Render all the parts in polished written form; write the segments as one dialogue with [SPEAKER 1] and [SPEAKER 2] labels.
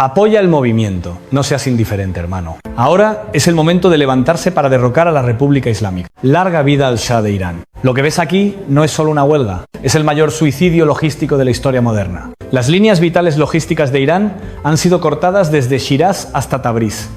[SPEAKER 1] Apoya el movimiento, no seas indiferente, hermano. Ahora es el momento de levantarse para derrocar a la República Islámica. Larga vida al Shah de Irán. Lo que ves aquí no es solo una huelga, es el mayor suicidio logístico de la historia moderna. Las líneas vitales logísticas de Irán han sido cortadas desde Shiraz hasta Tabriz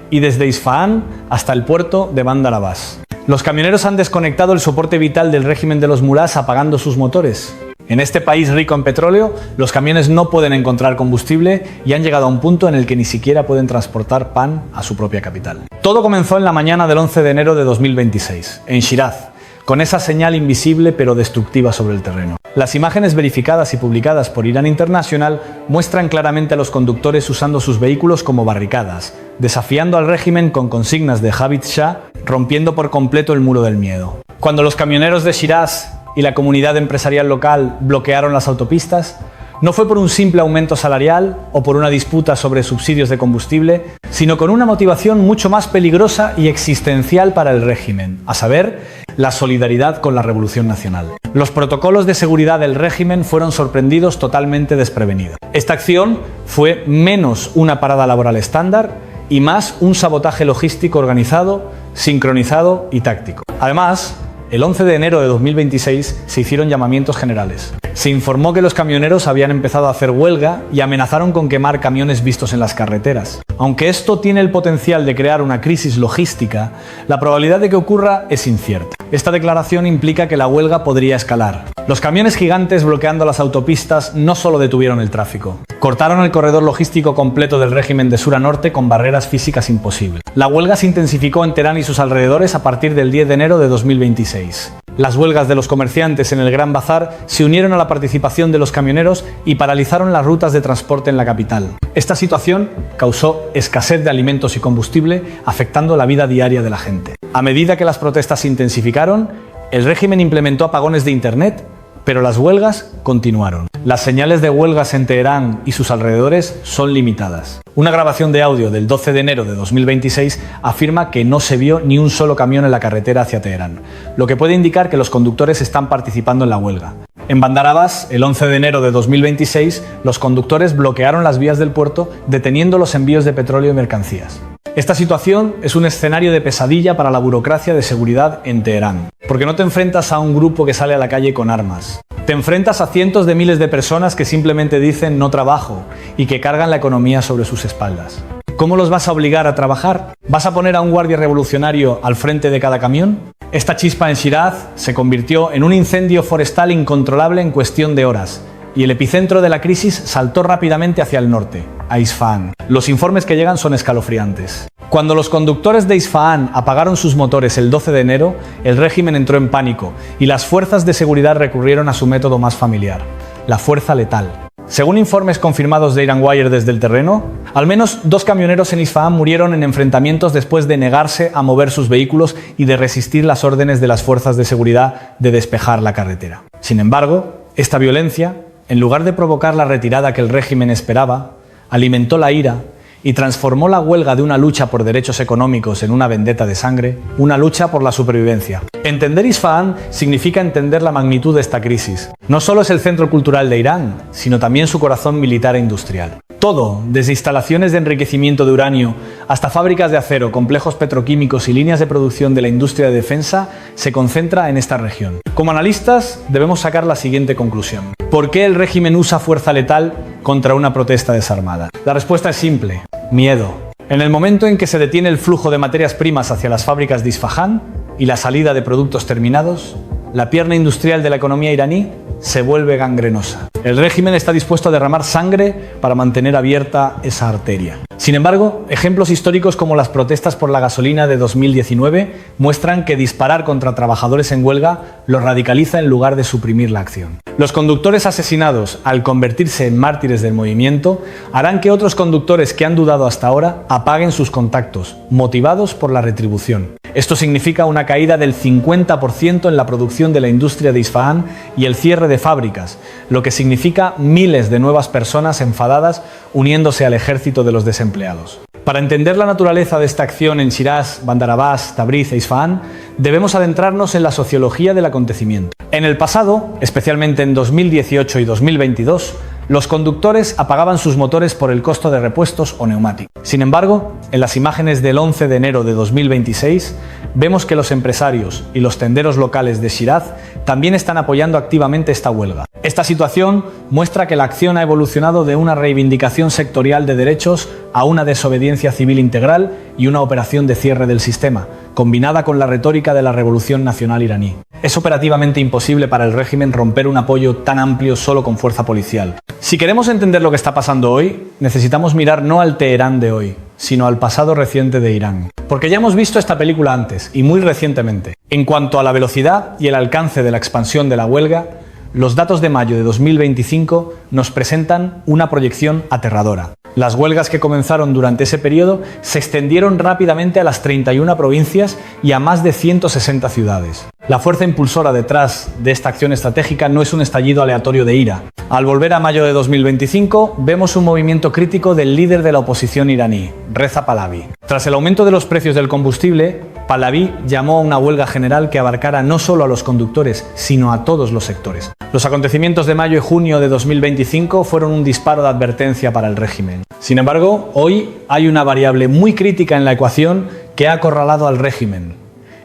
[SPEAKER 1] y desde Isfahán hasta el puerto de Bandar Abbas. Los camioneros han desconectado el soporte vital del régimen de los mulás apagando sus motores. En este país rico en petróleo, los camiones no pueden encontrar combustible y han llegado a un punto en el que ni siquiera pueden transportar pan a su propia capital. Todo comenzó en la mañana del 11 de enero de 2026, en Shiraz, con esa señal invisible pero destructiva sobre el terreno. Las imágenes verificadas y publicadas por Irán International muestran claramente a los conductores usando sus vehículos como barricadas, desafiando al régimen con consignas de Javid Shah, rompiendo por completo el muro del miedo. Cuando los camioneros de Shiraz y la comunidad empresarial local bloquearon las autopistas, no fue por un simple aumento salarial o por una disputa sobre subsidios de combustible, sino con una motivación mucho más peligrosa y existencial para el régimen, a saber, la solidaridad con la Revolución Nacional. Los protocolos de seguridad del régimen fueron sorprendidos totalmente desprevenidos. Esta acción fue menos una parada laboral estándar y más un sabotaje logístico organizado, sincronizado y táctico. Además, el 11 de enero de 2026 se hicieron llamamientos generales. Se informó que los camioneros habían empezado a hacer huelga y amenazaron con quemar camiones vistos en las carreteras. Aunque esto tiene el potencial de crear una crisis logística, la probabilidad de que ocurra es incierta. Esta declaración implica que la huelga podría escalar. Los camiones gigantes bloqueando las autopistas no solo detuvieron el tráfico, cortaron el corredor logístico completo del régimen de sur a norte con barreras físicas imposibles. La huelga se intensificó en Teherán y sus alrededores a partir del 10 de enero de 2026. Las huelgas de los comerciantes en el Gran Bazar se unieron a la participación de los camioneros y paralizaron las rutas de transporte en la capital. Esta situación causó escasez de alimentos y combustible, afectando la vida diaria de la gente. A medida que las protestas se intensificaron, el régimen implementó apagones de Internet, pero las huelgas continuaron. Las señales de huelgas en Teherán y sus alrededores son limitadas. Una grabación de audio del 12 de enero de 2026 afirma que no se vio ni un solo camión en la carretera hacia Teherán, lo que puede indicar que los conductores están participando en la huelga. En Bandar Abbas, el 11 de enero de 2026, los conductores bloquearon las vías del puerto, deteniendo los envíos de petróleo y mercancías. Esta situación es un escenario de pesadilla para la burocracia de seguridad en Teherán, porque no te enfrentas a un grupo que sale a la calle con armas. Te enfrentas a cientos de miles de personas que simplemente dicen no trabajo y que cargan la economía sobre sus espaldas. ¿Cómo los vas a obligar a trabajar? ¿Vas a poner a un guardia revolucionario al frente de cada camión? Esta chispa en Shiraz se convirtió en un incendio forestal incontrolable en cuestión de horas, y el epicentro de la crisis saltó rápidamente hacia el norte, a Isfahán. Los informes que llegan son escalofriantes. Cuando los conductores de Isfahán apagaron sus motores el 12 de enero, el régimen entró en pánico y las fuerzas de seguridad recurrieron a su método más familiar, la fuerza letal. Según informes confirmados de Iranwire desde el terreno, al menos 2 camioneros en Isfahán murieron en enfrentamientos después de negarse a mover sus vehículos y de resistir las órdenes de las fuerzas de seguridad de despejar la carretera. Sin embargo, esta violencia, en lugar de provocar la retirada que el régimen esperaba, alimentó la ira y transformó la huelga de una lucha por derechos económicos en una vendetta de sangre, una lucha por la supervivencia. Entender Isfahán significa entender la magnitud de esta crisis. No solo es el centro cultural de Irán, sino también su corazón militar e industrial. Todo, desde instalaciones de enriquecimiento de uranio hasta fábricas de acero, complejos petroquímicos y líneas de producción de la industria de defensa, se concentra en esta región. Como analistas, debemos sacar la siguiente conclusión. ¿Por qué el régimen usa fuerza letal contra una protesta desarmada? La respuesta es simple: miedo. En el momento en que se detiene el flujo de materias primas hacia las fábricas de Isfahán y la salida de productos terminados, la pierna industrial de la economía iraní se vuelve gangrenosa. El régimen está dispuesto a derramar sangre para mantener abierta esa arteria. Sin embargo, ejemplos históricos como las protestas por la gasolina de 2019 muestran que disparar contra trabajadores en huelga los radicaliza en lugar de suprimir la acción. Los conductores asesinados, al convertirse en mártires del movimiento, harán que otros conductores que han dudado hasta ahora apaguen sus contactos, motivados por la retribución. Esto significa una caída del 50% en la producción de la industria de Isfahán y el cierre de fábricas, lo que significa miles de nuevas personas enfadadas uniéndose al ejército de los desempleados. Para entender la naturaleza de esta acción en Shiraz, Bandar Abbas, Tabriz e Isfahán, debemos adentrarnos en la sociología del acontecimiento. En el pasado, especialmente en 2018 y 2022, Los conductores apagaban sus motores por el costo de repuestos o neumáticos. Sin embargo, en las imágenes del 11 de enero de 2026, vemos que los empresarios y los tenderos locales de Shiraz también están apoyando activamente esta huelga. Esta situación muestra que la acción ha evolucionado de una reivindicación sectorial de derechos a una desobediencia civil integral y una operación de cierre del sistema, combinada con la retórica de la Revolución Nacional iraní. Es operativamente imposible para el régimen romper un apoyo tan amplio solo con fuerza policial. Si queremos entender lo que está pasando hoy, necesitamos mirar no al Teherán de hoy, sino al pasado reciente de Irán. Porque ya hemos visto esta película antes, y muy recientemente. En cuanto a la velocidad y el alcance de la expansión de la huelga, los datos de mayo de 2025 nos presentan una proyección aterradora. Las huelgas que comenzaron durante ese periodo se extendieron rápidamente a las 31 provincias y a más de 160 ciudades. La fuerza impulsora detrás de esta acción estratégica no es un estallido aleatorio de ira. Al volver a mayo de 2025, vemos un movimiento crítico del líder de la oposición iraní, Reza Pahlavi. Tras el aumento de los precios del combustible, Pahlavi llamó a una huelga general que abarcara no solo a los conductores, sino a todos los sectores. Los acontecimientos de mayo y junio de 2025 fueron un disparo de advertencia para el régimen. Sin embargo, hoy hay una variable muy crítica en la ecuación que ha acorralado al régimen: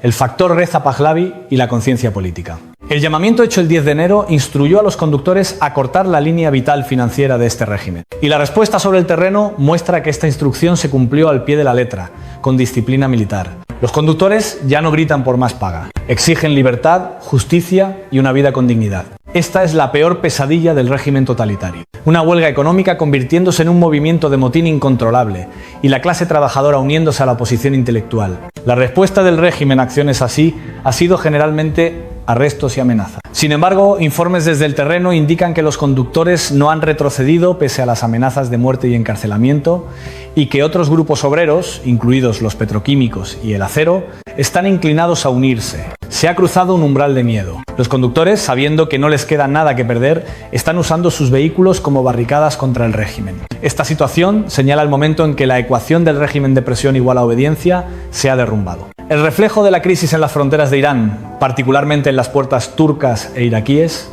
[SPEAKER 1] el factor Reza Pahlavi y la conciencia política. El llamamiento hecho el 10 de enero instruyó a los conductores a cortar la línea vital financiera de este régimen. Y la respuesta sobre el terreno muestra que esta instrucción se cumplió al pie de la letra, con disciplina militar. Los conductores ya no gritan por más paga, exigen libertad, justicia y una vida con dignidad. Esta es la peor pesadilla del régimen totalitario. Una huelga económica convirtiéndose en un movimiento de motín incontrolable y la clase trabajadora uniéndose a la oposición intelectual. La respuesta del régimen a acciones así ha sido generalmente arrestos y amenazas. Sin embargo, informes desde el terreno indican que los conductores no han retrocedido pese a las amenazas de muerte y encarcelamiento y que otros grupos obreros, incluidos los petroquímicos y el acero, están inclinados a unirse. Se ha cruzado un umbral de miedo. Los conductores, sabiendo que no les queda nada que perder, están usando sus vehículos como barricadas contra el régimen. Esta situación señala el momento en que la ecuación del régimen de presión igual a obediencia se ha derrumbado. El reflejo de la crisis en las fronteras de Irán, particularmente en las puertas turcas e iraquíes,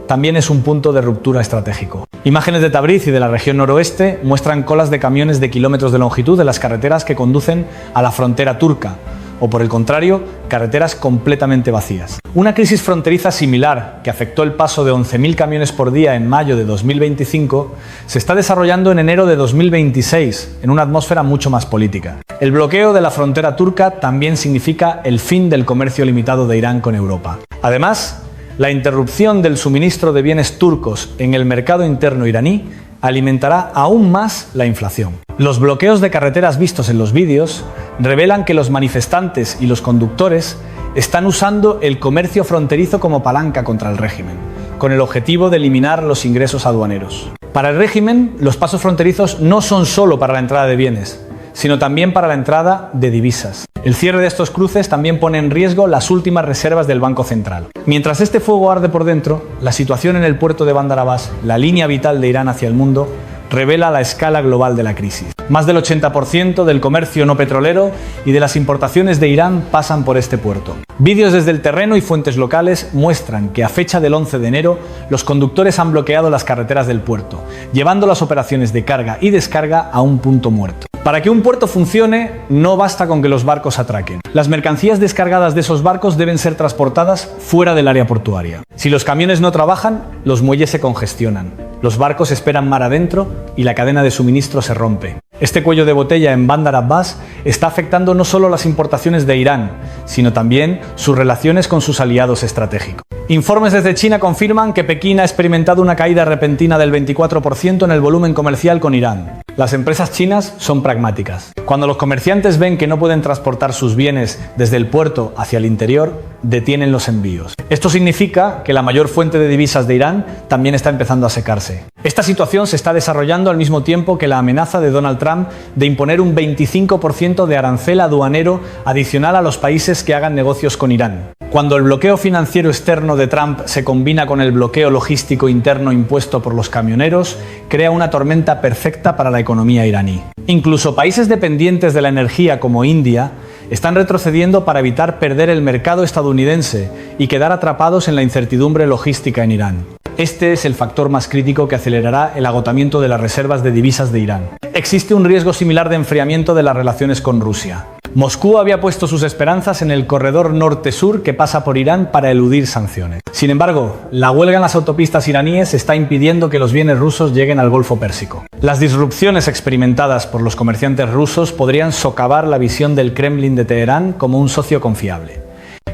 [SPEAKER 1] también es un punto de ruptura estratégico. Imágenes de Tabriz y de la región noroeste muestran colas de camiones de kilómetros de longitud en las carreteras que conducen a la frontera turca, o por el contrario, carreteras completamente vacías. Una crisis fronteriza similar, que afectó el paso de 11.000 camiones por día en mayo de 2025, se está desarrollando en enero de 2026, en una atmósfera mucho más política. El bloqueo de la frontera turca también significa el fin del comercio limitado de Irán con Europa. Además, la interrupción del suministro de bienes turcos en el mercado interno iraní alimentará aún más la inflación. Los bloqueos de carreteras vistos en los vídeos revelan que los manifestantes y los conductores están usando el comercio fronterizo como palanca contra el régimen, con el objetivo de eliminar los ingresos aduaneros. Para el régimen, los pasos fronterizos no son solo para la entrada de bienes, sino también para la entrada de divisas. El cierre de estos cruces también pone en riesgo las últimas reservas del Banco Central. Mientras este fuego arde por dentro, la situación en el puerto de Bandar Abbas, la línea vital de Irán hacia el mundo, revela la escala global de la crisis. Más del 80% del comercio no petrolero y de las importaciones de Irán pasan por este puerto. Vídeos desde el terreno y fuentes locales muestran que a fecha del 11 de enero los conductores han bloqueado las carreteras del puerto, llevando las operaciones de carga y descarga a un punto muerto. Para que un puerto funcione, no basta con que los barcos atraquen. Las mercancías descargadas de esos barcos deben ser transportadas fuera del área portuaria. Si los camiones no trabajan, los muelles se congestionan. Los barcos esperan mar adentro y la cadena de suministro se rompe. Este cuello de botella en Bandar Abbas está afectando no solo las importaciones de Irán, sino también sus relaciones con sus aliados estratégicos. Informes desde China confirman que Pekín ha experimentado una caída repentina del 24% en el volumen comercial con Irán. Las empresas chinas son pragmáticas. Cuando los comerciantes ven que no pueden transportar sus bienes desde el puerto hacia el interior, detienen los envíos. Esto significa que la mayor fuente de divisas de Irán también está empezando a secarse. Esta situación se está desarrollando al mismo tiempo que la amenaza de Donald Trump de imponer un 25% de arancel aduanero adicional a los países que hagan negocios con Irán. Cuando el bloqueo financiero externo de Trump se combina con el bloqueo logístico interno impuesto por los camioneros, crea una tormenta perfecta para la economía iraní. Incluso países dependientes de la energía como India Están retrocediendo para evitar perder el mercado estadounidense y quedar atrapados en la incertidumbre logística en Irán. Este es el factor más crítico que acelerará el agotamiento de las reservas de divisas de Irán. Existe un riesgo similar de enfriamiento de las relaciones con Rusia. Moscú había puesto sus esperanzas en el corredor norte-sur que pasa por Irán para eludir sanciones. Sin embargo, la huelga en las autopistas iraníes está impidiendo que los bienes rusos lleguen al Golfo Pérsico. Las disrupciones experimentadas por los comerciantes rusos podrían socavar la visión del Kremlin de Teherán como un socio confiable.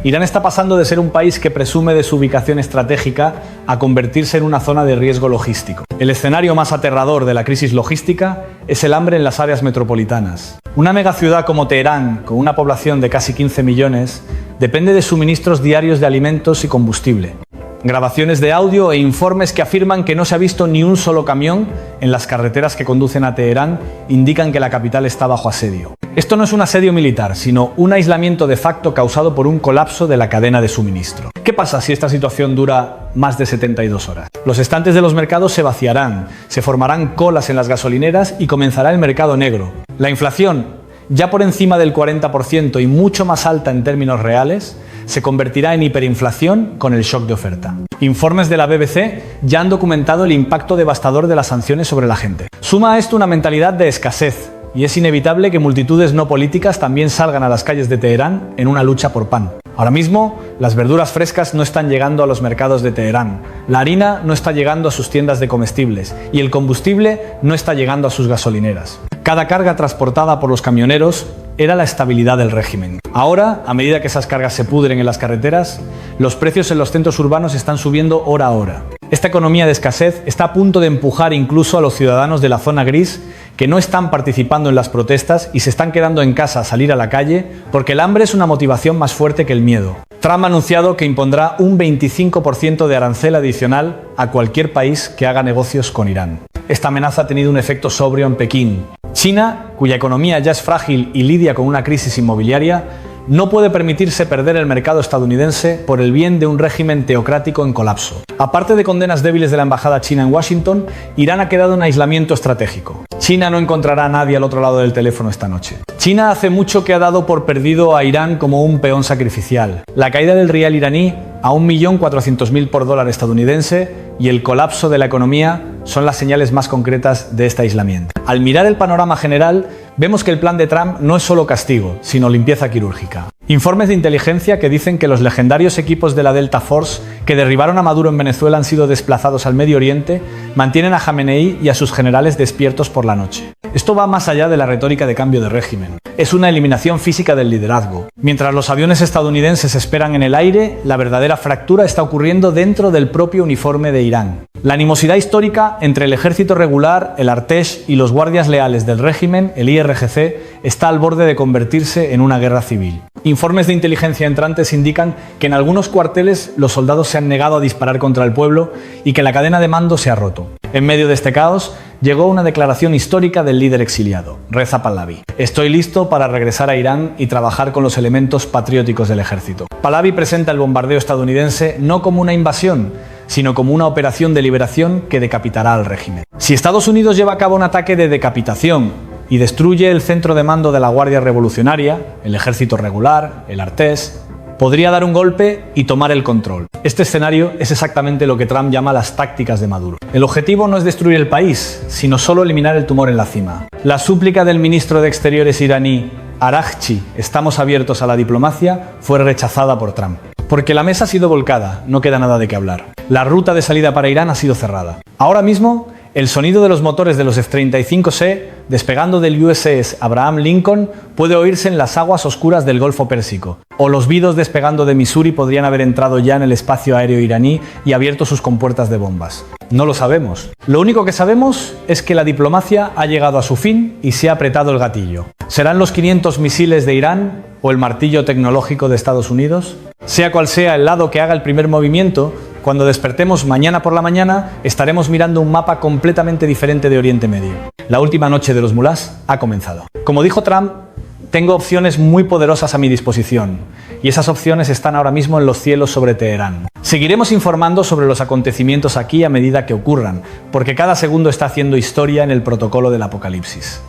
[SPEAKER 1] Irán está pasando de ser un país que presume de su ubicación estratégica a convertirse en una zona de riesgo logístico. El escenario más aterrador de la crisis logística es el hambre en las áreas metropolitanas. Una megaciudad como Teherán, con una población de casi 15 millones, depende de suministros diarios de alimentos y combustible. Grabaciones de audio e informes que afirman que no se ha visto ni un solo camión en las carreteras que conducen a Teherán indican que la capital está bajo asedio. Esto no es un asedio militar, sino un aislamiento de facto causado por un colapso de la cadena de suministro. ¿Qué pasa si esta situación dura más de 72 horas? Los estantes de los mercados se vaciarán, se formarán colas en las gasolineras y comenzará el mercado negro. La inflación, ya por encima del 40% y mucho más alta en términos reales, se convertirá en hiperinflación con el shock de oferta. Informes de la BBC ya han documentado el impacto devastador de las sanciones sobre la gente. Suma a esto una mentalidad de escasez, y es inevitable que multitudes no políticas también salgan a las calles de Teherán en una lucha por pan. Ahora mismo, las verduras frescas no están llegando a los mercados de Teherán, la harina no está llegando a sus tiendas de comestibles y el combustible no está llegando a sus gasolineras. Cada carga transportada por los camioneros era la estabilidad del régimen. Ahora, a medida que esas cargas se pudren en las carreteras, los precios en los centros urbanos están subiendo hora a hora. Esta economía de escasez está a punto de empujar incluso a los ciudadanos de la zona gris que no están participando en las protestas y se están quedando en casa a salir a la calle porque el hambre es una motivación más fuerte que el miedo. Trump ha anunciado que impondrá un 25% de arancel adicional a cualquier país que haga negocios con Irán. Esta amenaza ha tenido un efecto sobrio en Pekín. China, cuya economía ya es frágil y lidia con una crisis inmobiliaria, no puede permitirse perder el mercado estadounidense por el bien de un régimen teocrático en colapso. Aparte de condenas débiles de la embajada china en Washington, Irán ha quedado en aislamiento estratégico. China no encontrará a nadie al otro lado del teléfono esta noche. China hace mucho que ha dado por perdido a Irán como un peón sacrificial. La caída del rial iraní a 1.400.000 por dólar estadounidense y el colapso de la economía son las señales más concretas de este aislamiento. Al mirar el panorama general, vemos que el plan de Trump no es solo castigo, sino limpieza quirúrgica. Informes de inteligencia que dicen que los legendarios equipos de la Delta Force que derribaron a Maduro en Venezuela han sido desplazados al Medio Oriente, mantienen a Jamenei y a sus generales despiertos por la noche. Esto va más allá de la retórica de cambio de régimen. Es una eliminación física del liderazgo. Mientras los aviones estadounidenses esperan en el aire, la verdadera fractura está ocurriendo dentro del propio uniforme de Irán. La animosidad histórica entre el ejército regular, el Artesh y los guardias leales del régimen, el IRGC, está al borde de convertirse en una guerra civil. Informes de inteligencia entrantes indican que en algunos cuarteles los soldados se han negado a disparar contra el pueblo y que la cadena de mando se ha roto. En medio de este caos, llegó una declaración histórica del líder exiliado, Reza Pahlavi. Estoy listo para regresar a Irán y trabajar con los elementos patrióticos del ejército. Pahlavi presenta el bombardeo estadounidense no como una invasión, sino como una operación de liberación que decapitará al régimen. Si Estados Unidos lleva a cabo un ataque de decapitación y destruye el centro de mando de la Guardia Revolucionaria, el ejército regular, el Artesh, podría dar un golpe y tomar el control. Este escenario es exactamente lo que Trump llama las tácticas de Maduro. El objetivo no es destruir el país, sino solo eliminar el tumor en la cima. La súplica del ministro de Exteriores iraní, Araghchi, estamos abiertos a la diplomacia, fue rechazada por Trump. Porque la mesa ha sido volcada, no queda nada de qué hablar. La ruta de salida para Irán ha sido cerrada. Ahora mismo, el sonido de los motores de los F-35C despegando del USS Abraham Lincoln puede oírse en las aguas oscuras del Golfo Pérsico, o los Bidos despegando de Missouri podrían haber entrado ya en el espacio aéreo iraní y abierto sus compuertas de bombas. No lo sabemos. Lo único que sabemos es que la diplomacia ha llegado a su fin y se ha apretado el gatillo. ¿Serán los 500 misiles de Irán o el martillo tecnológico de Estados Unidos? Sea cual sea el lado que haga el primer movimiento, cuando despertemos mañana por la mañana, estaremos mirando un mapa completamente diferente de Oriente Medio. La última noche de los mulás ha comenzado. Como dijo Trump, tengo opciones muy poderosas a mi disposición, y esas opciones están ahora mismo en los cielos sobre Teherán. Seguiremos informando sobre los acontecimientos aquí a medida que ocurran, porque cada segundo está haciendo historia en el protocolo del apocalipsis.